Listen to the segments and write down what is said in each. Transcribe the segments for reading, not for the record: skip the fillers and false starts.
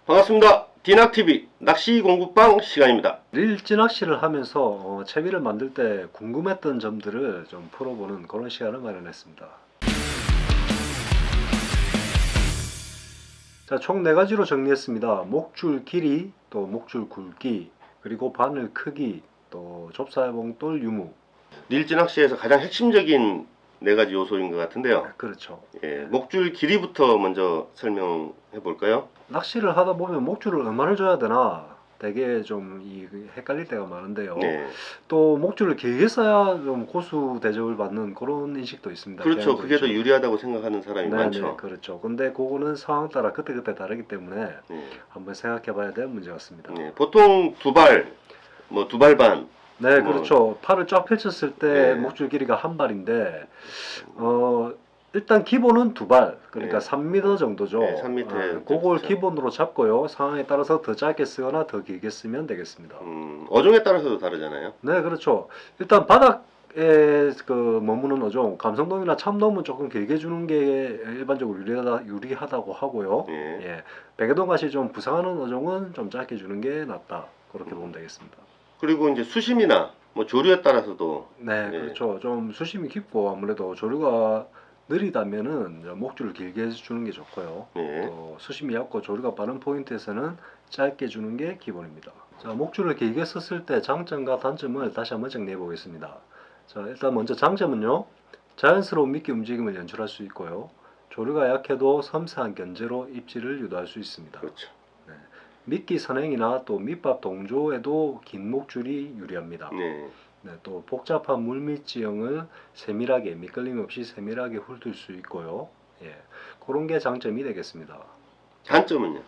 반갑습니다. 디낙TV 낚시 공부방 시간입니다. 릴지 낚시를 하면서 채비를 만들 때 궁금했던 점들을 좀 풀어보는 그런 시간을 마련했습니다. 자, 총 4가지로 정리했습니다. 목줄 길이, 또 목줄 굵기, 그리고 바늘 크기, 또 좁쌀봉돌 유무. 릴지 낚시에서 가장 핵심적인 4가지 요소인 것 같은데요. 그렇죠. 목줄 길이부터 먼저 설명해 볼까요? 낚시를 하다 보면 목줄을 얼마나 줘야 되나 되게 좀 헷갈릴 때가 많은데요. 네. 또 목줄을 길게 써야 좀 고수 대접을 받는 그런 인식도 있습니다. 그렇죠. 그게 더 있죠. 유리하다고 생각하는 사람이 많죠. 그렇죠. 근데 그거는 상황 따라 그때그때 다르기 때문에 한번 생각해 봐야 될 문제 같습니다. 보통 2발, 뭐 2발 반. 그렇죠. 팔을 쫙 펼쳤을 때 목줄 길이가 1발인데 일단 기본은 2발, 그러니까 3m 정도죠. 3m. 그걸 기본으로 잡고요. 상황에 따라서 더 짧게 쓰거나 더 길게 쓰면 되겠습니다. 어종에 따라서도 다르잖아요. 네, 그렇죠. 일단 바닥에 머무는 어종, 감성돔이나 참돔은 조금 길게 주는 게 일반적으로 유리하다고 하고요. 백여돔 같이 좀 부상하는 어종은 좀 짧게 주는 게 낫다. 그렇게 보면 되겠습니다. 그리고 이제 수심이나 뭐 조류에 따라서도 그렇죠. 좀 수심이 깊고 아무래도 조류가 느리다면은 목줄을 길게 주는 게 좋고요. 또 수심이 얕고 조류가 빠른 포인트에서는 짧게 주는 게 기본입니다. 자, 목줄을 길게 썼을 때 장점과 단점을 다시 한번 정리해 보겠습니다. 자, 일단 먼저 장점은요. 자연스러운 미끼 움직임을 연출할 수 있고요. 조류가 약해도 섬세한 견제로 입질을 유도할 수 있습니다. 그렇죠. 미끼 선행이나 또 밑밥 동조에도 긴 목줄이 유리합니다. 또 복잡한 물밑 지형을 세밀하게 미끌림 없이 세밀하게 훑을 수 있고요. 그런 게 장점이 되겠습니다. 단점은요?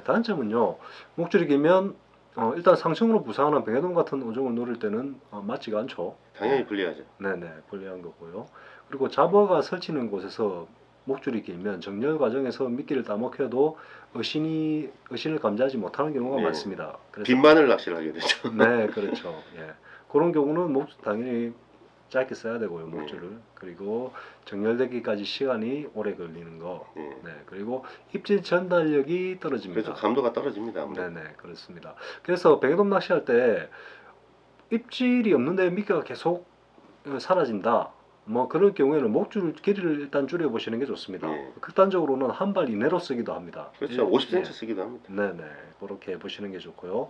단점은요. 목줄이 길면 일단 상층으로 부상하는 백여돔 같은 어종을 노릴 때는 맞지가 않죠. 당연히 불리하죠. 불리한 거고요. 그리고 잡어가 설치는 곳에서 목줄이 길면 정렬 과정에서 미끼를 따먹혀도 어신을 감지하지 못하는 경우가 많습니다. 그래서 빈바늘 낚시를 하게 되죠. 그렇죠. 그런 경우는 목줄 당연히 짧게 써야 되고요, 목줄을. 그리고 정렬되기까지 시간이 오래 걸리는 거. 그리고 입질 전달력이 떨어집니다. 그래서 감도가 떨어집니다. 그렇습니다. 그래서 백여돔 낚시할 때 입질이 없는데 미끼가 계속 사라진다. 뭐 그럴 경우에는 목줄 길이를 일단 줄여 보시는 게 좋습니다. 극단적으로는 1발 이내로 쓰기도 합니다. 그렇죠. 50cm 쓰기도 합니다. 그렇게 보시는 게 좋고요.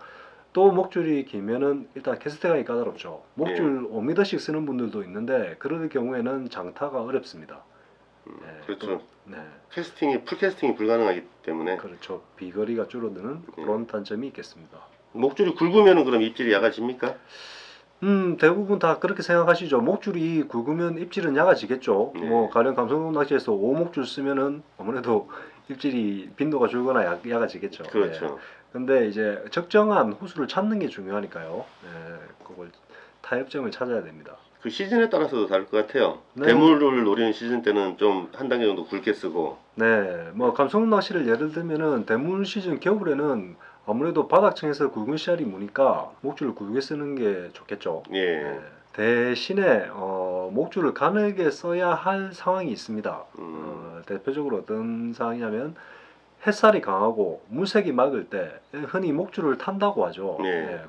또 목줄이 길면은 일단 캐스팅하기 까다롭죠. 목줄 5m씩 쓰는 분들도 있는데 그럴 경우에는 장타가 어렵습니다. 그렇죠. 캐스팅이 풀캐스팅이 불가능하기 때문에 그렇죠. 비거리가 줄어드는 그런 단점이 있겠습니다. 목줄이 굵으면은 그럼 입질이 약아집니까? 대부분 다 그렇게 생각하시죠. 목줄이 굵으면 입질은 약아지겠죠. 뭐 가령 감성돔 낚시에서 5목줄 쓰면은 아무래도 입질이 빈도가 줄거나 약아지겠죠. 그렇죠. 근데 이제 적정한 호수를 찾는 게 중요하니까요. 그걸 타협점을 찾아야 됩니다. 그 시즌에 따라서도 다를 것 같아요. 대물을 노리는 시즌 때는 좀 한 단계 정도 굵게 쓰고. 뭐 감성돔 낚시를 예를 들면은 대물 시즌 겨울에는 아무래도 바닥층에서 굵은 씨알이 무니까 목줄을 굵게 쓰는 게 좋겠죠. 대신에 목줄을 가늘게 써야 할 상황이 있습니다. 대표적으로 어떤 상황이냐면 햇살이 강하고 물색이 맑을 때 흔히 목줄을 탄다고 하죠.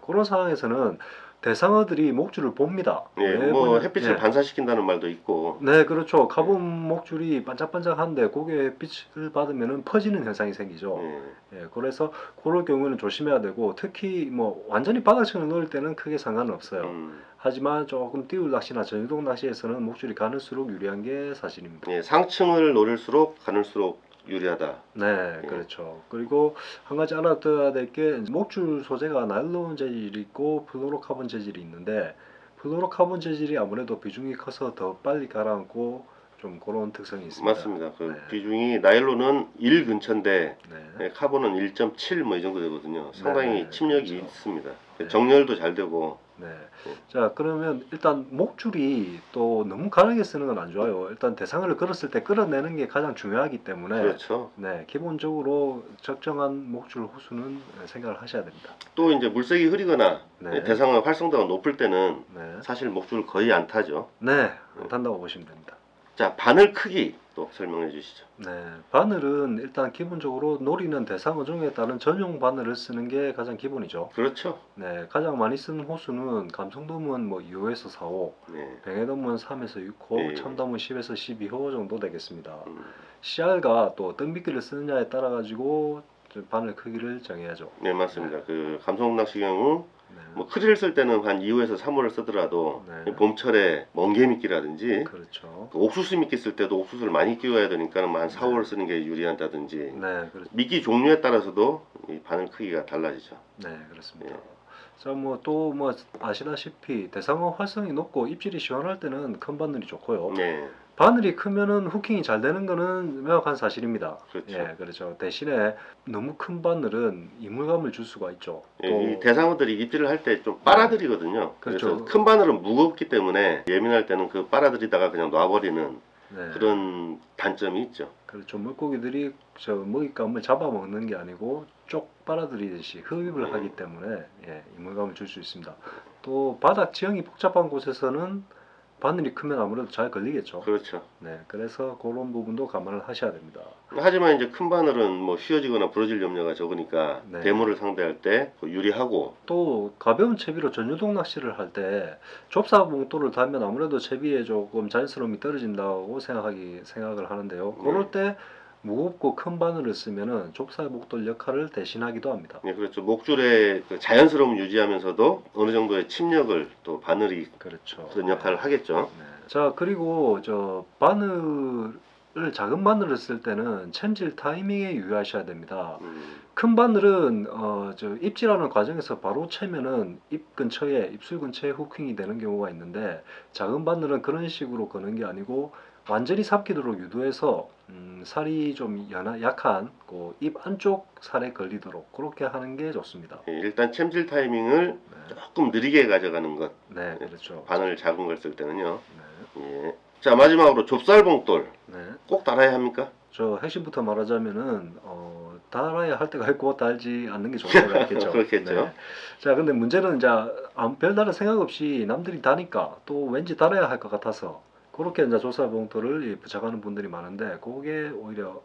그런 상황에서는 대상어들이 목줄을 봅니다. 뭐 햇빛을 반사시킨다는 말도 있고. 그렇죠. 카본 목줄이 반짝반짝한데 고개 햇빛을 받으면 퍼지는 현상이 생기죠. 그래서 그럴 경우에는 조심해야 되고, 특히 뭐 완전히 바닥층을 놓을 때는 크게 상관은 없어요. 하지만 조금 띄울 낚시나 전유동 낚시에서는 목줄이 가늘수록 유리한 게 사실입니다. 상층을 노릴수록 가늘수록 유리하다. 그렇죠. 그리고 한 가지 알아둬야 될 게 목줄 소재가 나일론 재질이 있고 플루로카본 재질이 있는데, 플루로카본 재질이 아무래도 비중이 커서 더 빨리 가라앉고 좀 그런 특성이 있습니다. 맞습니다. 그 비중이 나일론은 1 근처인데 카본은 1.7 뭐 이 정도 되거든요. 상당히 침력이 있습니다. 정렬도 잘 되고. 자, 그러면 일단 목줄이 또 너무 가늘게 쓰는 건 안 좋아요. 일단 대상어를 걸었을 때 끌어내는 게 가장 중요하기 때문에 그렇죠. 기본적으로 적정한 목줄 호수는 생각을 하셔야 됩니다. 또 이제 물색이 흐리거나 대상어 활성도가 높을 때는 사실 목줄을 거의 안 타죠. 안 탄다고 보시면 됩니다. 자, 바늘 크기 또 설명해 주시죠. 네, 바늘은 일단 기본적으로 노리는 대상 어종에 따른 전용 바늘을 쓰는 게 가장 기본이죠. 그렇죠. 네, 가장 많이 쓰는 호수는 감성돔은 뭐 2호에서 4호, 네. 뱅에돔은 3에서 6호, 예. 참돔은 10에서 12호 정도 되겠습니다. 음. 씨알과 또 灯미끼를 쓰느냐에 따라 가지고 바늘 크기를 정해야죠. 네, 맞습니다. 그 감성 낚시 경우 네. 뭐 크리를 쓸 때는 한 2호에서 3호를 쓰더라도 네. 봄철에 멍게미끼라든지 그렇죠. 그 옥수수 미끼 쓸 때도 옥수수를 많이 끼워야 되니까 한 4, 5를 쓰는 게 유리하다든지 네, 그렇죠. 미끼 종류에 따라서도 이 바늘 크기가 달라지죠. 네, 그렇습니다. 예. 자, 뭐 또 뭐 아시다시피 대상어 활성이 높고 입질이 시원할 때는 큰 바늘이 좋고요. 네, 바늘이 크면은 후킹이 잘 되는 거는 명확한 사실입니다. 그렇죠. 예, 그렇죠. 대신에 너무 큰 바늘은 이물감을 줄 수가 있죠. 이 대상어들이 입질을 할 때 좀 빨아들이거든요. 그래서 그렇죠. 큰 바늘은 무겁기 때문에 예민할 때는 그 빨아들이다가 그냥 놔버리는 네, 그런 단점이 있죠. 그렇죠. 물고기들이 저 먹잇감을 잡아먹는 게 아니고 쪽 빨아들이듯이 흡입을 하기 때문에 예, 이물감을 줄 수 있습니다. 또 바닥 지형이 복잡한 곳에서는 바늘이 크면 아무래도 잘 걸리겠죠. 그렇죠. 네, 그래서 그런 부분도 감안을 하셔야 됩니다. 하지만 이제 큰 바늘은 뭐 휘어지거나 부러질 염려가 적으니까 네. 대물을 상대할 때 유리하고 또 가벼운 채비로 전유동 낚시를 할 때 좁사봉돌을 달면 아무래도 채비에 조금 자연스러움이 떨어진다고 생각을 하는데요. 그럴 때 무겁고 큰 바늘을 쓰면은 좁사봉돌 역할을 대신하기도 합니다. 네, 그렇죠. 목줄의 그 자연스러움을 유지하면서도 어느 정도의 침력을 또 바늘이 그렇죠. 그런 역할을 하겠죠. 네. 자, 그리고 저 바늘을 작은 바늘을 쓸 때는 챔질 타이밍에 유의하셔야 됩니다. 큰 바늘은 저 입질하는 과정에서 바로 채면은 입술 근처에 후킹이 되는 경우가 있는데, 작은 바늘은 그런 식으로 거는 게 아니고 완전히 삼키도록 유도해서 살이 좀 약한 그 입 안쪽 살에 걸리도록 그렇게 하는 게 좋습니다. 예, 일단 챔질 타이밍을 네, 조금 느리게 가져가는 것. 네, 그렇죠. 바늘 작은 걸 쓸 때는요. 네, 예. 자, 마지막으로 좁쌀봉돌 네. 꼭 달아야 합니까? 저 핵심부터 말하자면은 달아야 할 때가 있고 달지 않는 게 좋은 것 같겠죠. 그렇겠죠. 네. 자, 근데 문제는 이제 별다른 생각 없이 남들이 다니까 또 왠지 달아야 할 것 같아서 그렇게 이제 조사봉돌을 부착하는 분들이 많은데, 그게 오히려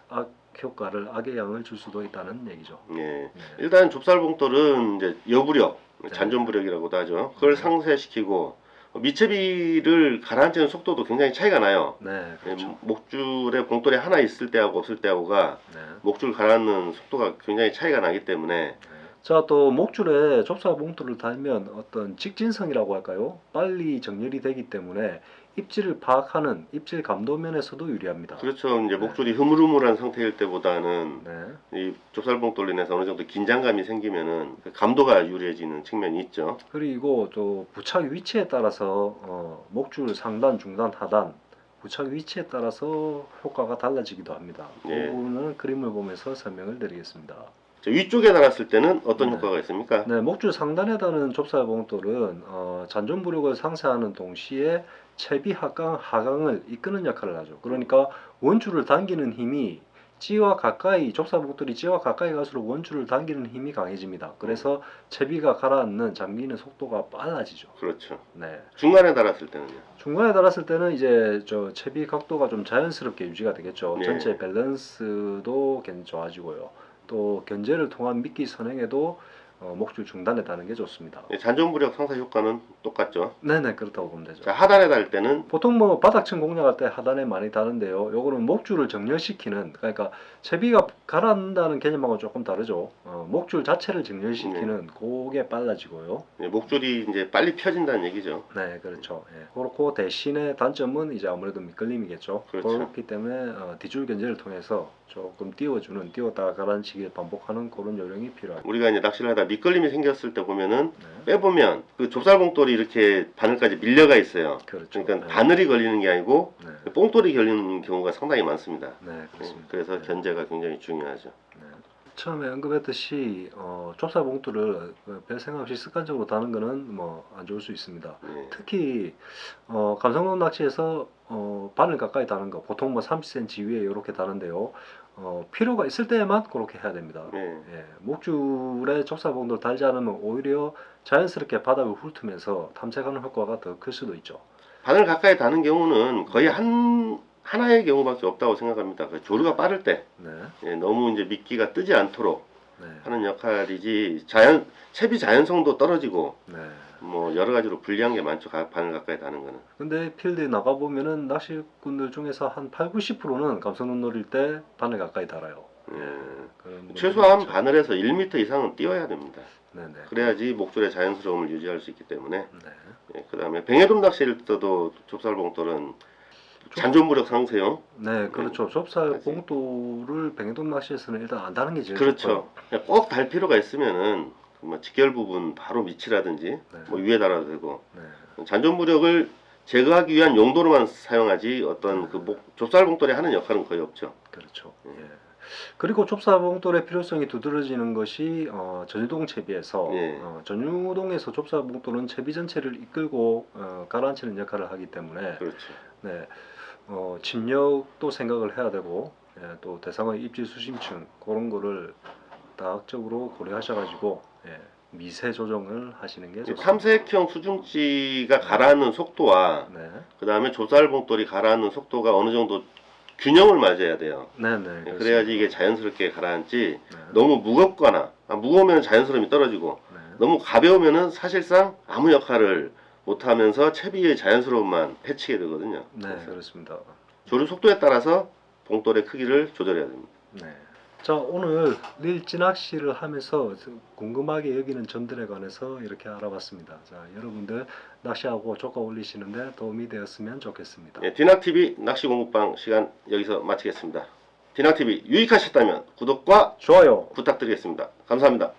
악의 양을 줄 수도 있다는 얘기죠. 예. 네. 일단 좁쌀봉돌은 이제 여부력, 네. 잔존부력이라고도 하죠. 그걸 네. 상쇄시키고 미채비를 가라앉히는 속도도 굉장히 차이가 나요. 네, 예, 그렇죠. 목줄에 봉돌이 하나 있을 때하고 없을 때하고가 네. 목줄 가라앉는 속도가 굉장히 차이가 나기 때문에 자, 또 목줄에 좁쌀봉돌을 달면 어떤 직진성이라고 할까요? 빨리 정렬이 되기 때문에 입질을 파악하는 입질 감도 면에서도 유리합니다. 그렇죠. 이제 네. 목줄이 흐물흐물한 상태일 때보다는 네. 이 좁쌀봉돌로 인해서 어느 정도 긴장감이 생기면은 그 감도가 유리해지는 측면이 있죠. 그리고 또 부착 위치에 따라서 목줄 상단, 중단, 하단 부착 위치에 따라서 효과가 달라지기도 합니다. 그 예. 부분은 그림을 보면서 설명을 드리겠습니다. 저 위쪽에 달았을 때는 어떤 네. 효과가 있습니까? 네, 목줄 상단에 다는 좁쌀봉돌은 잔존부력을 상쇄하는 동시에 채비 하강을 이끄는 역할을 하죠. 그러니까 원줄을 당기는 힘이 좁쌀봉돌이 찌와 가까이 갈수록 원줄을 당기는 힘이 강해집니다. 그래서 채비가 가라앉는 잠기는 속도가 빨라지죠. 그렇죠. 네. 중간에 달았을 때는요. 중간에 달았을 때는 이제 저 채비 각도가 좀 자연스럽게 유지가 되겠죠. 네. 전체 밸런스도 좋아지고요. 또 견제를 통한 미끼 선행에도 목줄 중단에 다는 게 좋습니다. 예, 잔존부력 상쇄 효과는 똑같죠. 네네, 그렇다고 보면 되죠. 자, 하단에 달 때는 보통 뭐 바닥층 공략할 때 하단에 많이 다는데요. 요거는 목줄을 정렬시키는, 그러니까 채비가 가라앉는다는 개념하고 조금 다르죠. 목줄 자체를 정렬시키는 그게 빨라지고요. 예, 목줄이 이제 빨리 펴진다는 얘기죠. 네, 그렇죠. 예. 그렇고 대신에 단점은 이제 아무래도 미끌림이겠죠. 그렇죠. 그렇기 때문에 뒷줄 견제를 통해서 조금 띄웠다가 가라앉히기를 반복하는 그런 요령이 필요합니다. 우리가 이제 낚시를 하다 미끌림이 생겼을 때 보면은 네, 빼보면 그 좁쌀봉돌이 이렇게 바늘까지 밀려가 있어요. 그렇죠. 그러니까 네. 바늘이 걸리는 게 아니고 네, 뽕돌이 걸리는 경우가 상당히 많습니다. 네, 그렇습니다. 그래서 네. 견제가 굉장히 중요하죠. 네. 처음에 언급했듯이 좁쌀봉돌을 별 생각 없이 습관적으로 다는 거는 뭐 안 좋을 수 있습니다. 예. 특히 감성돔 낚시에서 바늘 가까이 다는 거 보통 뭐 30cm 위에 이렇게 다는데요. 필요가 있을 때만 그렇게 해야 됩니다. 예. 예, 목줄에 좁쌀봉돌 달지 않으면 오히려 자연스럽게 바닥을 훑으면서 탐색하는 효과가 더 클 수도 있죠. 바늘 가까이 다는 경우는 거의 하나의 경우밖에 없다고 생각합니다. 그 조류가 빠를 때 네. 예, 너무 이제 미끼가 뜨지 않도록 네. 하는 역할이지 채비 자연성도 떨어지고 네. 뭐 여러 가지로 불리한 게 많죠. 바늘 가까이 다는 거는. 근데 필드에 나가 보면은 낚시꾼들 중에서 한 80~90%는 감성눈 노릴 때 바늘 가까이 달아요. 그런 분들이 최소한 있죠. 바늘에서 1m 이상은 띄워야 됩니다. 네네. 그래야지 목줄의 자연스러움을 유지할 수 있기 때문에. 네. 예, 그다음에 뱅에돔 낚시를 떠도 좁쌀봉돌은 잔존무력 상세용. 네, 그렇죠. 좁쌀 하지. 봉돌을 뱅에돔 낚시에서는 일단 안 다는 게 제일 그렇죠. 꼭 달 필요가 있으면은 뭐 직결 부분 바로 밑이라든지 네. 뭐 위에 달아도 되고 좋고요. 네. 잔존무력을 제거하기 위한 용도로만 사용하지 어떤 네. 그 좁쌀봉돌이 하는 역할은 거의 없죠. 그렇죠. 예. 그리고 좁쌀 봉돌의 필요성이 두드러지는 것이 전유동 채비에서 예. 전유동에서 좁쌀 봉돌은 채비 전체를 이끌고 가라앉히는 역할을 하기 때문에 그렇죠. 네, 침력도 생각을 해야 되고 또 대상의 입질 수심층 그런 거를 다각적으로 고려하셔가지고 미세 조정을 하시는 게 좋습니다. 탐색형 수중지가 가라앉는 속도와 네, 그 다음에 좁쌀봉돌이 가라앉는 속도가 어느 정도 균형을 맞아야 돼요. 네, 그래야지 이게 자연스럽게 가라앉지. 네. 너무 무겁거나 무거우면 자연스러움이 떨어지고 네. 너무 가벼우면은 사실상 아무 역할을 못하면서 채비의 자연스러움만 해치게 되거든요. 네, 그래서 그렇습니다. 조류 속도에 따라서 봉돌의 크기를 조절해야 됩니다. 네. 자, 오늘 릴지 낚시를 하면서 궁금하게 여기는 점들에 관해서 이렇게 알아봤습니다. 자, 여러분들 낚시하고 조가 올리시는데 도움이 되었으면 좋겠습니다. 예, 디낙TV 낚시 공부방 시간 여기서 마치겠습니다. 디낙TV 유익하셨다면 구독과 좋아요. 부탁드리겠습니다. 감사합니다.